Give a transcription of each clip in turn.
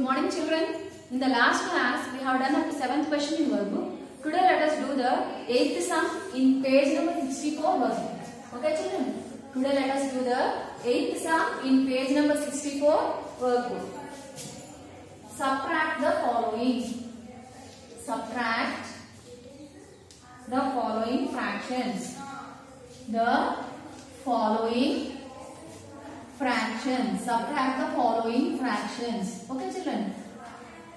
morning children. In the last class we have done up to 7th question in workbook. Today let us do the 8th sum in page number 64 workbook. Okay children. Today let us do the 8th sum in page number 64 workbook. Subtract the following. Subtract the following fractions. The following fractions. Subtract the following fractions. Okay children.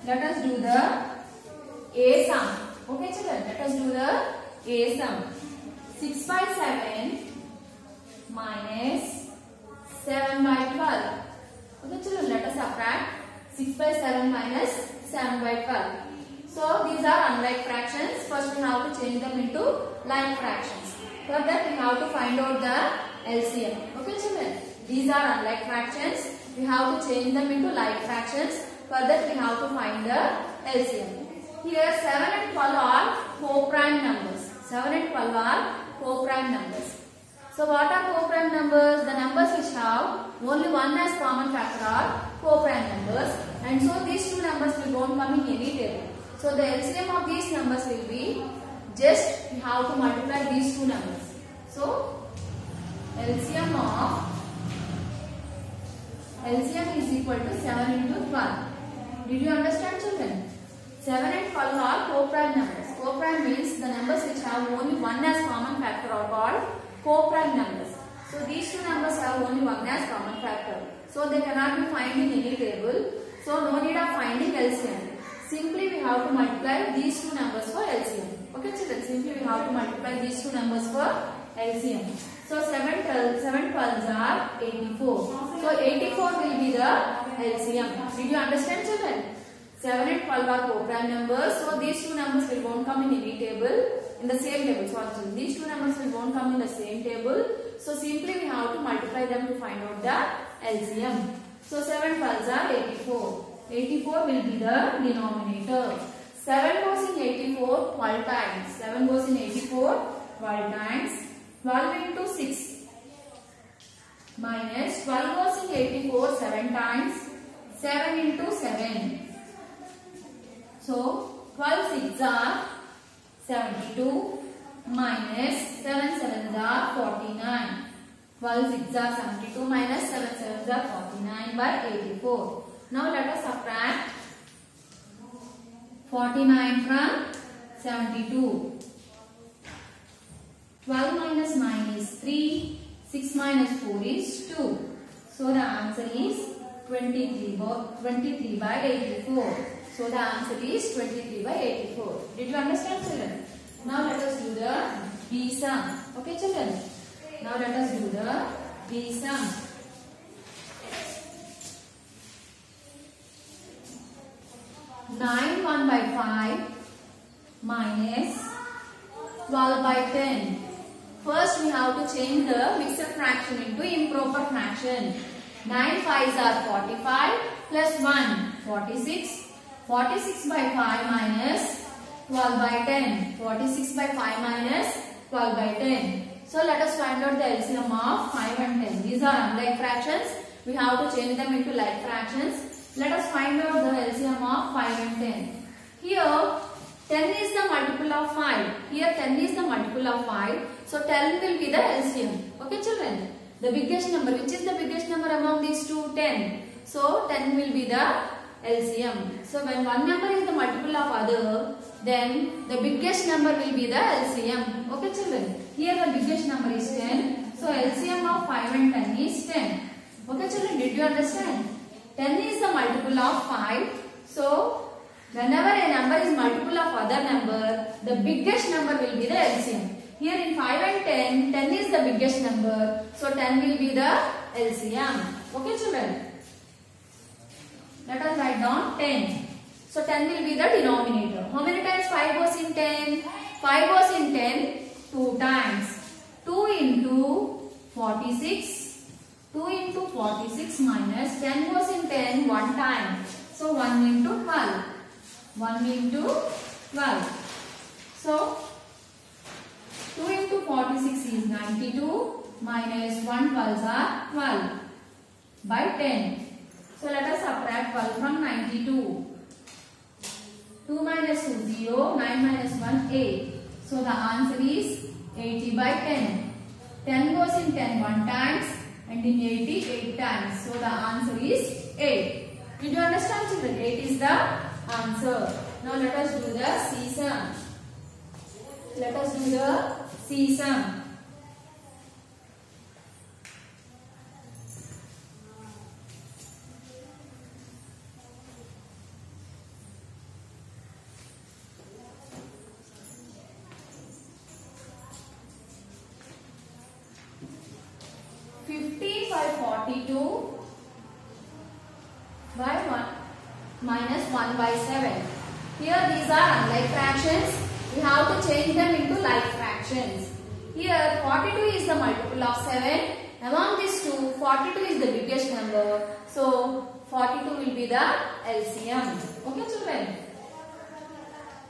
Let us do the A sum. Okay children. Let us do the A sum. 6 by 7 minus 7 by 12. Okay children. Let us subtract 6 by 7 minus 7 by 12. So these are unlike fractions. First we have to change them into like fractions. For that we have to find out the LCM. Okay children. These are unlike fractions. We have to change them into like fractions. For that we have to find the LCM. Here 7 and 12 are co-prime numbers. 7 and 12 are co-prime numbers. So what are co-prime numbers? The numbers which have only one as common factor are co-prime numbers. And so these two numbers will won't come in any table. So the LCM of these numbers will be just we have to multiply these two numbers. So LCM is equal to 7 into 12. Did you understand children? 7 and 12 are co-prime numbers. Co-prime means the numbers which have only one as common factor are called co-prime numbers. So these two numbers have only one as common factor. So they cannot be found in any table. So no need of finding LCM. Simply we have to multiply these two numbers for LCM. Okay children, simply we have to multiply these two numbers for LCM. So 7 12s are 84. So 84 will be the LCM. Did you understand children? 7 and 12 are co-prime numbers. So these two numbers will won't come in any table, in the same table. So these two numbers will won't come in the same table. So simply we have to multiply them to find out the LCM. So 7 12s are 84. 84 will be the denominator. 7 goes in 84 12 times. 7 goes in 84 12 times. 12 into 6 minus 12 goes in 84 7 times. 7 into 7. So 12 6s are 72 minus 7 7s are 49. 12 6s are 72 minus 7 7s are 49 by 84. Now let us subtract 49 from 72. 12 minus 9 is 3. 6 minus 4 is 2. So the answer is 23 by 84. So the answer is 23 by 84. Did you understand children? Now let us do the B sum. Okay children? Now let us do the B sum. 9 1 by 5 minus 12 by 10. First we have to change the mixed fraction into improper fraction. 9 5s are 45 plus 1 46. 46 by 5 minus 12 by 10. 46 by 5 minus 12 by 10. So let us find out the LCM of 5 and 10. These are unlike fractions. We have to change them into like fractions. Let us find out the LCM of 5 and 10. Here 10 is the multiple of 5. Here 10 is the multiple of 5. So 10 will be the LCM. Okay children? The biggest number. Which is the biggest number among these two? 10. So 10 will be the LCM. So when one number is the multiple of other, then the biggest number will be the LCM. Okay children? Here the biggest number is 10. So LCM of 5 and 10 is 10. Okay children? Did you understand? 10 is the multiple of 5. So whenever a number is multiple of other number, the biggest number will be the LCM. Here in 5 and 10, 10 is the biggest number. So 10 will be the LCM. Okay children? Let us write down 10. So 10 will be the denominator. How many times 5 goes in 10? 5 goes in 10 2 times. 2 into 46. 2 into 46 minus 10 goes in 10 1 time. So 1 into 12. 1 into 12. So 2 into 46 is 92 minus 1 12s are 12 by 10. So let us subtract 12 from 92. 2 minus 2, 0. 9 minus 1, 8. So the answer is 80 by 10. 10 goes in 10 one times and in 80 8 times. So the answer is 8. Did you understand, children? 8 is the answer. Now let us do the C-sum. Let us do the C-sum. By 1 minus 1 by 7. Here these are unlike fractions. We have to change them into like fractions. Here 42 is the multiple of 7. Among these two, 42 is the biggest number. So 42 will be the LCM. Okay, children?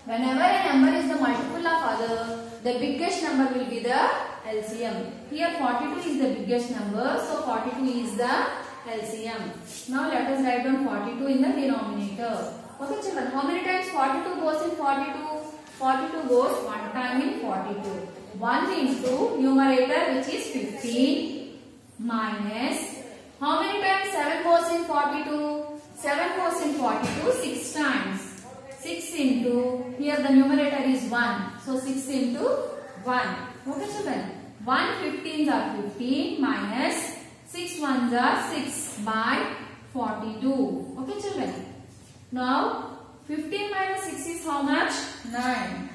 Whenever a number is the multiple of other, the biggest number will be the LCM. Here 42 is the biggest number. So 42 is the LCM. Now let us write down 42 in the denominator. Okay, children, how many times 42 goes in 42? 42 goes one time in 42. 1 into numerator, which is 15, minus, how many times 7 goes in 42? 7 goes in 42 6 times. 6 into, here the numerator is 1. So 6 into 1. Okay, children, 1 15s are 15 minus 6 ones are 6 by 42. Okay, children. Now 15 minus 6 is how much? 9.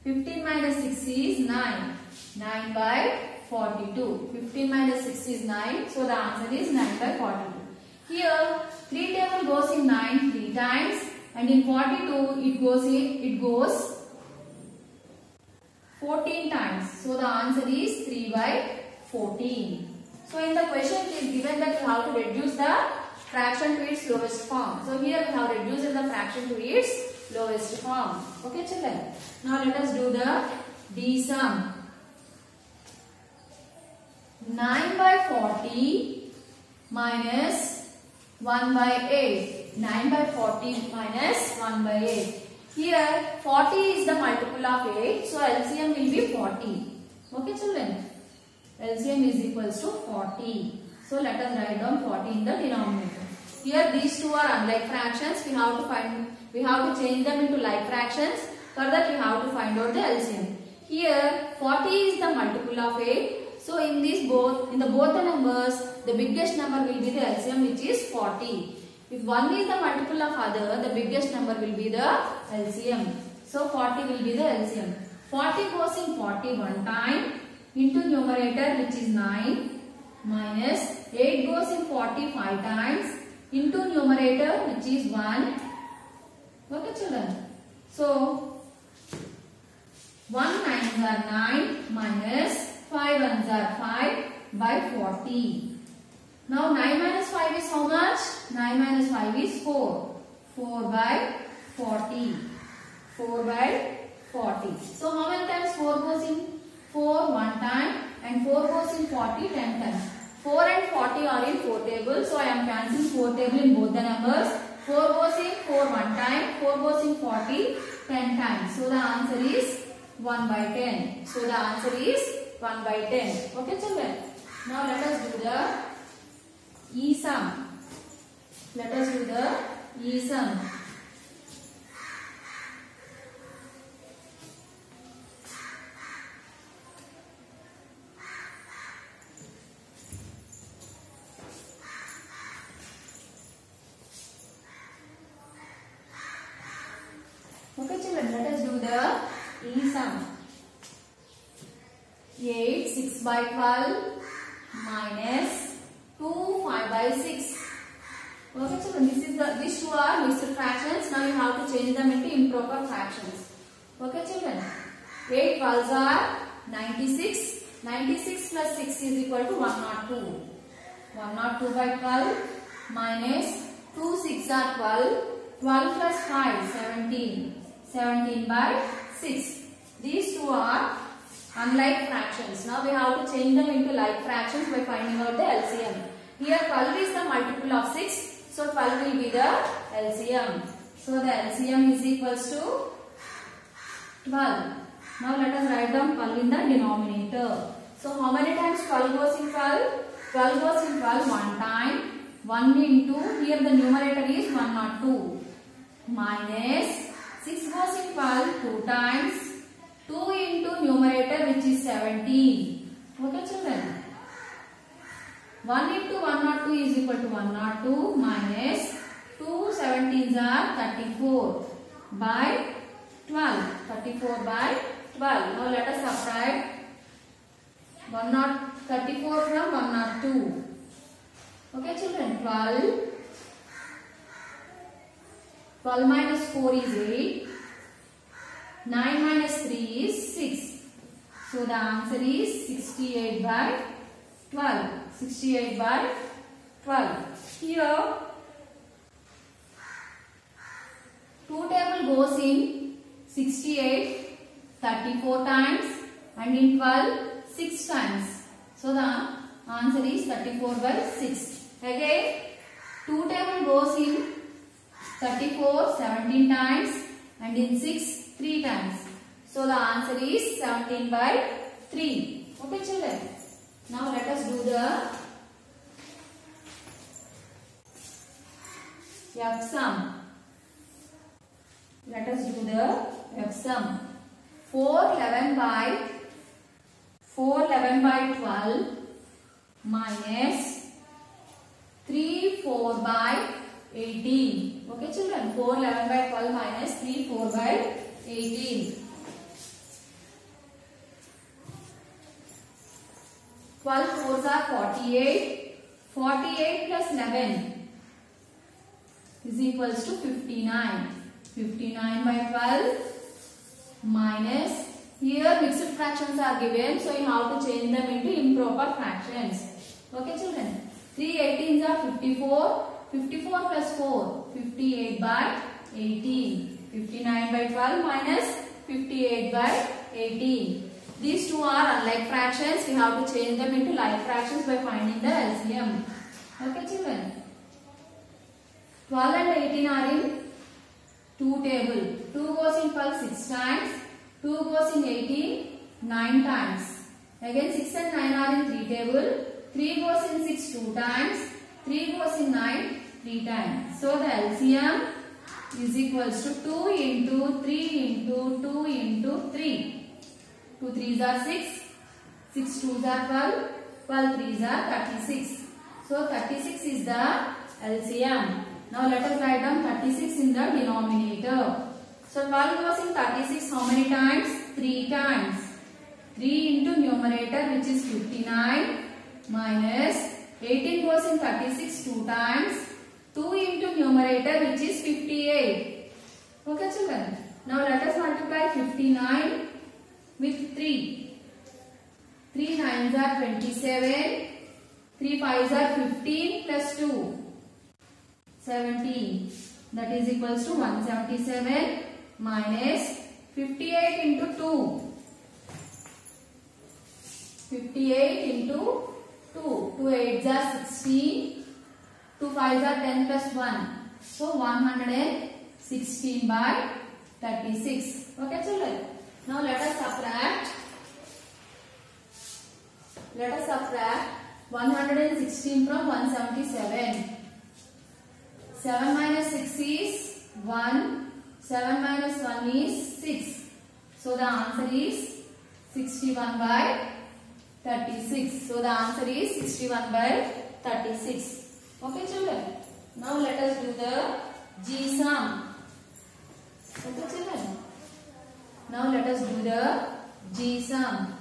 15 minus 6 is 9. 9 by 42. 15 minus 6 is 9. So the answer is 9 by 42. Here 3 table goes in 9 3 times, and in 42 it goes 14 times. So the answer is 3 by 14. So in the question it is given that you have to reduce the fraction to its lowest form. So here we have reduced the fraction to its lowest form. Okay, children. Now let us do the D sum. 9 by 40 minus 1 by 8. 9 by 40 minus 1 by 8. Here 40 is the multiple of 8. So LCM will be 40. Okay, children. LCM is equals to 40. So let us write down 40 in the denominator. Here these two are unlike fractions. We have to change them into like fractions. For that we have to find out the LCM. Here 40 is the multiple of 8. So in both the numbers, the biggest number will be the LCM, which is 40. If 1 is the multiple of other, the biggest number will be the LCM. So 40 will be the LCM. 40 goes in 40 one time, into numerator, which is 9, minus 8 goes in 45 times, into numerator, which is 1. Okay, children. So 1 9s are 9 minus 5 1s are 5 by 40. Now 9 minus 5 is how much? 9 minus 5 is 4. 4 by 40. 4 by 40. So how many times 4 goes in? 4 one time, and 4 goes in 40 10 times. 4 and 40 are in 4 table. So I am cancelling 4 table in both the numbers. 4 goes in 4 one time. 4 goes in 40 10 times. So the answer is 1 by 10. So the answer is 1 by 10. Okay, children. Now let us do the E sum. Let us do the E sum. Okay, children, let us do the E sum. 8 6 by 12 minus 2 5 by 6. Okay, children, these two are mixed fractions. Now you have to change them into improper fractions. Okay, children. 8 12s are 96. 96 plus 6 is equal to 102. 102 by 12 minus 2 6 are 12. 12 plus 5 17. 17 by 6. These two are unlike fractions. Now we have to change them into like fractions by finding out the LCM. Here 12 is the multiple of 6. So 12 will be the LCM. So the LCM is equals to 12. Now let us write down 12 in the denominator. So how many times 12 goes in 12? 12 goes in 12 one time. 1 into, here the numerator is 102. Minus 6 goes in 12 2 times. 2 into numerator which is 17. Okay children. 1 into 102 is equal to 102 minus 2 17s are 34 by 12. 34 by 12. Now let us subtract 34 from 102. Okay children, 12. 12 minus 4 is 8. 9 minus 3 is 6. So the answer is 68 by 12. 68 by 12. Here 2 table goes in 68 34 times and in 12 6 times. So the answer is 34 by 6. Again 2 table goes in 34 17 times and in 6 3 times. So the answer is 17 by 3. Okay children. Now let us do the F sum. Let us do the F sum. 411 by 12 minus 34 by 18. Okay children. 411 by 12 minus 34 by 18. 12 fours are 48. 48 plus 11 is equals to 59. 59 by 12 minus, here mixed fractions are given, so you have to change them into improper fractions. Okay children. 3 18s are 54. 54 plus 4, 58 by 18. 59 by 12 minus 58 by 18. These two are unlike fractions. We have to change them into like fractions by finding the LCM. Okay children. 12 and 18 are in 2 table. 2 goes in 12 6 times. 2 goes in 18 9 times. Again 6 and 9 are in 3 table. 3 goes in 6 2 times. 3 goes in 9 3 times. So the LCM is equals to 2 into 3 into 2 into 3. 2 3s are 6. 6 2s are 12. 12 3s are 36. So 36 is the LCM. Now let us write down 36 in the denominator. So 12 goes in 36 how many times? 3 times. 3 into numerator which is 59 minus 18 goes in 36 2 times. 2 into numerator which is 58. Okay children. Now let us multiply 59 with 3. 3 9s are 27. 3 5s are 15 plus 2. 17. That is equals to 177 minus 58 into 2. 58 into 2. 2 8s are 16. 2 5s are 10 plus 1. So 116 by 36. Okay children. Now let us subtract. Let us subtract 116 from 177. 7 minus 6 is 1. 7 minus 1 is 6. So the answer is 61 by 36. So the answer is 61 by 36. Okay children. Now let us do the G sum. Okay children. Now let us do the G sum.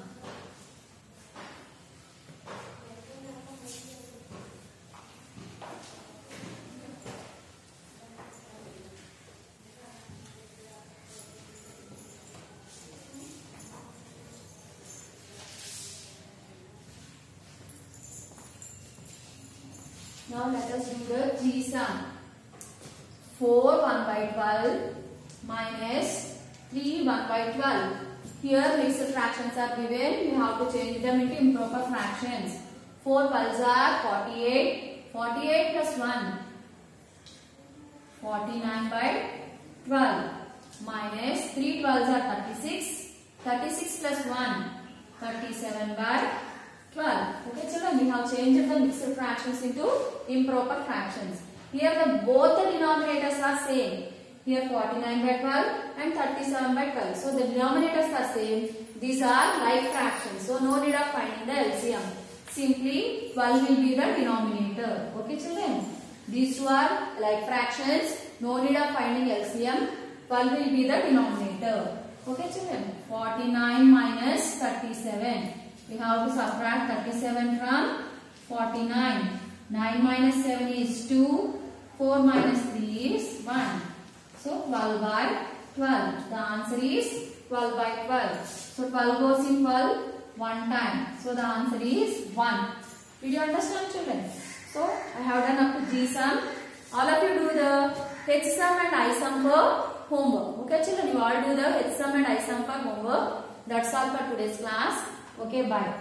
Now let us do the G sum. 4 1 by 12 minus 3 1 by 12. Here mixed fractions are given. You have to change them into improper fractions. 4 12s are 48. 48 plus 1. 49 by 12 minus 3 12s are 36. 36 plus 1, 37 by 12. Okay children, we have changed the mixed fractions into improper fractions. Here both the denominators are same. Here 49 by 12 and 37 by 12. So the denominators are same. These are like fractions. So no need of finding the LCM. Simply 12 will be the denominator. Okay children. These two are like fractions. No need of finding LCM. 12 will be the denominator. Okay children. 49 minus 37. We have to subtract 37 from 49. 9 minus 7 is 2. 4 minus 3 is 1. So 12 by 12. The answer is 12 by 12. So 12 goes in 12 one time. So the answer is 1. Did you understand children? So I have done up to G sum. All of you do the H sum and I sum for homework. Okay children, you all do the H sum and I sum for homework. That's all for today's class. Okay, bye.